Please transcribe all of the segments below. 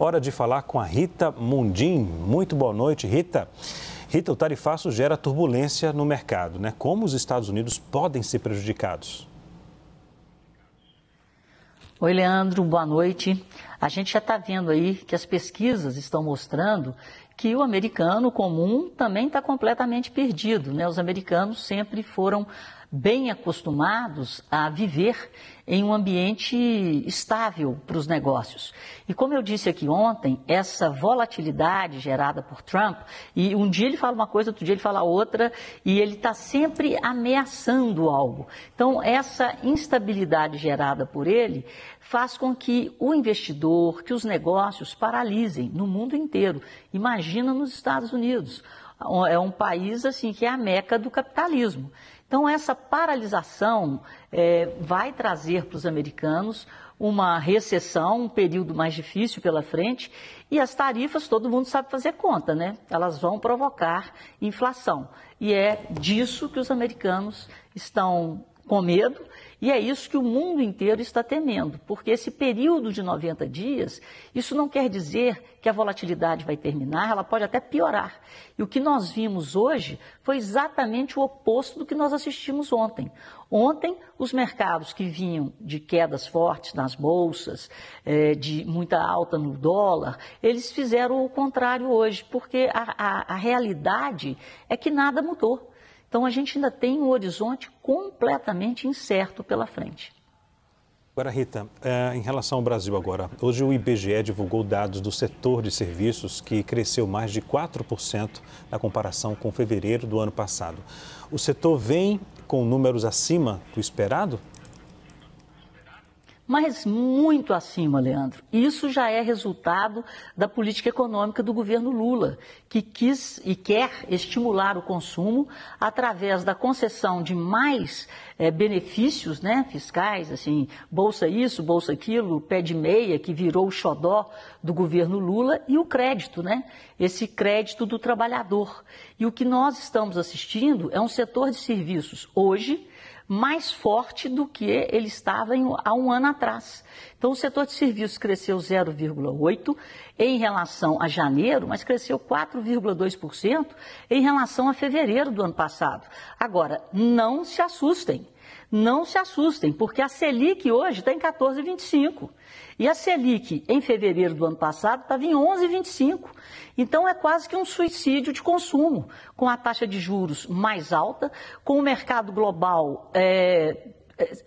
Hora de falar com a Rita Mundim. Muito boa noite, Rita. Rita, o tarifaço gera turbulência no mercado, né? Como os Estados Unidos podem ser prejudicados? Oi, Leandro, boa noite. A gente já está vendo aí que as pesquisas estão mostrando que o americano comum também está completamente perdido, né? Os americanos sempre foram bem acostumados a viver em um ambiente estável para os negócios. E como eu disse aqui ontem, essa volatilidade gerada por Trump, e um dia ele fala uma coisa, outro dia ele fala outra, e ele está sempre ameaçando algo. Então, essa instabilidade gerada por ele faz com que o investidor, que os negócios paralisem no mundo inteiro. Imagina nos Estados Unidos. É um país assim que é a meca do capitalismo. Então, essa paralisação vai trazer para os americanos uma recessão, um período mais difícil pela frente, e as tarifas, todo mundo sabe fazer conta, né? Elas vão provocar inflação. E é disso que os americanos estão com medo, e é isso que o mundo inteiro está temendo, porque esse período de 90 dias, isso não quer dizer que a volatilidade vai terminar, ela pode até piorar. E o que nós vimos hoje foi exatamente o oposto do que nós assistimos ontem. Ontem, os mercados que vinham de quedas fortes nas bolsas, de muita alta no dólar, eles fizeram o contrário hoje, porque a realidade é que nada mudou. Então, a gente ainda tem um horizonte completamente incerto pela frente. Agora, Rita, em relação ao Brasil agora, hoje o IBGE divulgou dados do setor de serviços que cresceu mais de 4% na comparação com fevereiro do ano passado. O setor vem com números acima do esperado? Mas muito acima, Leandro. Isso já é resultado da política econômica do governo Lula, que quis e quer estimular o consumo através da concessão de mais benefícios, né, fiscais, assim, bolsa isso, bolsa aquilo, pé de meia, que virou o xodó do governo Lula, e o crédito, né, esse crédito do trabalhador. E o que nós estamos assistindo é um setor de serviços hoje mais forte do que ele estava há um ano atrás. Então, o setor de serviços cresceu 0,8% em relação a janeiro, mas cresceu 4,2% em relação a fevereiro do ano passado. Agora, não se assustem. Não se assustem, porque a Selic hoje está em 14,25%. E a Selic, em fevereiro do ano passado, estava em 11,25%. Então, é quase que um suicídio de consumo, com a taxa de juros mais alta, com o mercado global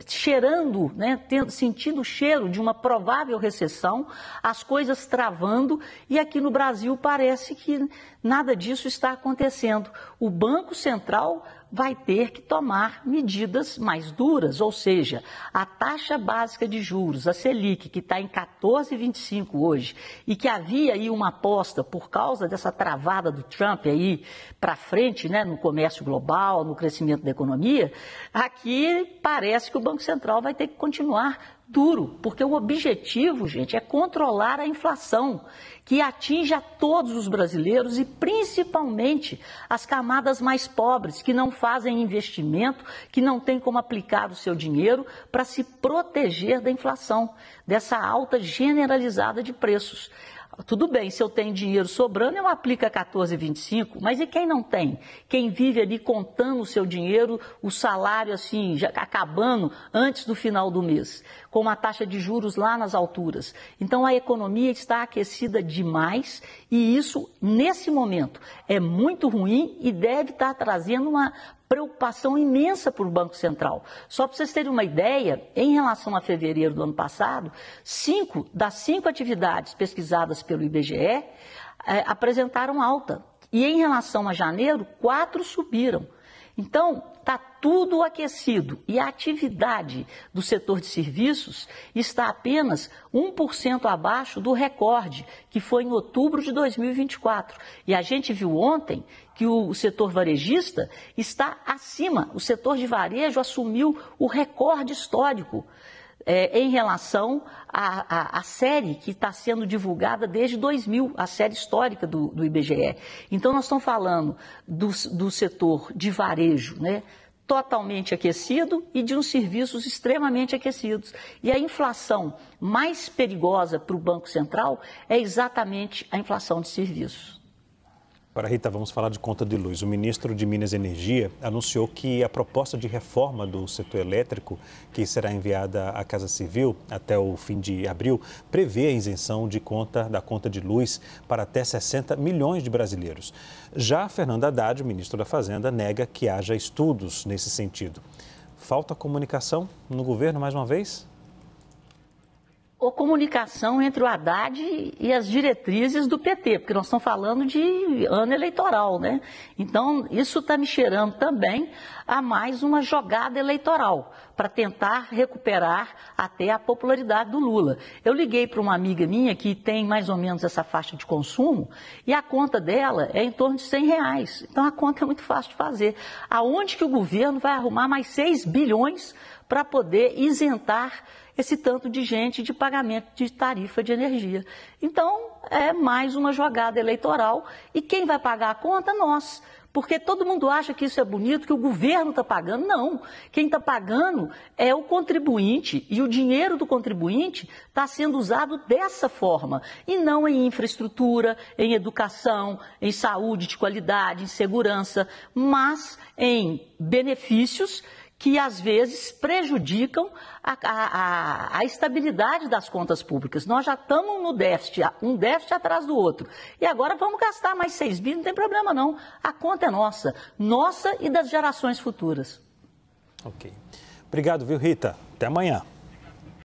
cheirando, né, sentindo o cheiro de uma provável recessão, as coisas travando, e aqui no Brasil parece que nada disso está acontecendo. O Banco Central vai ter que tomar medidas mais duras, ou seja, a taxa básica de juros, a Selic, que está em 14,25 hoje, e que havia aí uma aposta por causa dessa travada do Trump aí para frente, né, no comércio global, no crescimento da economia, aqui parece que o Banco Central vai ter que continuar duro, porque o objetivo, gente, é controlar a inflação, que atinge a todos os brasileiros e principalmente as camadas mais pobres, que não fazem investimento, que não têm como aplicar o seu dinheiro para se proteger da inflação, dessa alta generalizada de preços. Tudo bem, se eu tenho dinheiro sobrando, eu aplico a 14,25, mas e quem não tem? Quem vive ali contando o seu dinheiro, o salário assim, já acabando antes do final do mês, com uma taxa de juros lá nas alturas. Então a economia está aquecida demais e isso, nesse momento, é muito ruim e deve estar trazendo uma preocupação imensa para o Banco Central. Só para vocês terem uma ideia, em relação a fevereiro do ano passado, 5 das 5 atividades pesquisadas pelo IBGE apresentaram alta. E em relação a janeiro, 4 subiram. Então, está tudo aquecido e a atividade do setor de serviços está apenas 1% abaixo do recorde, que foi em outubro de 2024. E a gente viu ontem que o setor varejista está acima, o setor de varejo assumiu o recorde histórico em relação à série que está sendo divulgada desde 2000, a série histórica do IBGE. Então, nós estamos falando do setor de varejo, né? totalmente aquecido e de uns serviços extremamente aquecidos. E a inflação mais perigosa para o Banco Central é exatamente a inflação de serviços. Agora, Rita, vamos falar de conta de luz. O ministro de Minas e Energia anunciou que a proposta de reforma do setor elétrico, que será enviada à Casa Civil até o fim de abril, prevê a isenção da conta de luz para até 60 milhões de brasileiros. Já Fernando Haddad, o ministro da Fazenda, nega que haja estudos nesse sentido. Falta comunicação no governo mais uma vez? Ou comunicação entre o Haddad e as diretrizes do PT, porque nós estamos falando de ano eleitoral, né? Então, isso está me cheirando também a mais uma jogada eleitoral, para tentar recuperar até a popularidade do Lula. Eu liguei para uma amiga minha que tem mais ou menos essa faixa de consumo e a conta dela é em torno de R$100. Então, a conta é muito fácil de fazer. Aonde que o governo vai arrumar mais 6 bilhões para poder isentar esse tanto de gente de pagamento de tarifa de energia? Então, é mais uma jogada eleitoral e quem vai pagar a conta? Nós. Porque todo mundo acha que isso é bonito, que o governo está pagando. Não, quem está pagando é o contribuinte e o dinheiro do contribuinte está sendo usado dessa forma e não em infraestrutura, em educação, em saúde de qualidade, em segurança, mas em benefícios que às vezes prejudicam a estabilidade das contas públicas. Nós já estamos no déficit, um déficit atrás do outro. E agora vamos gastar mais 6 bi, não tem problema não. A conta é nossa e das gerações futuras. Ok. Obrigado, viu, Rita? Até amanhã.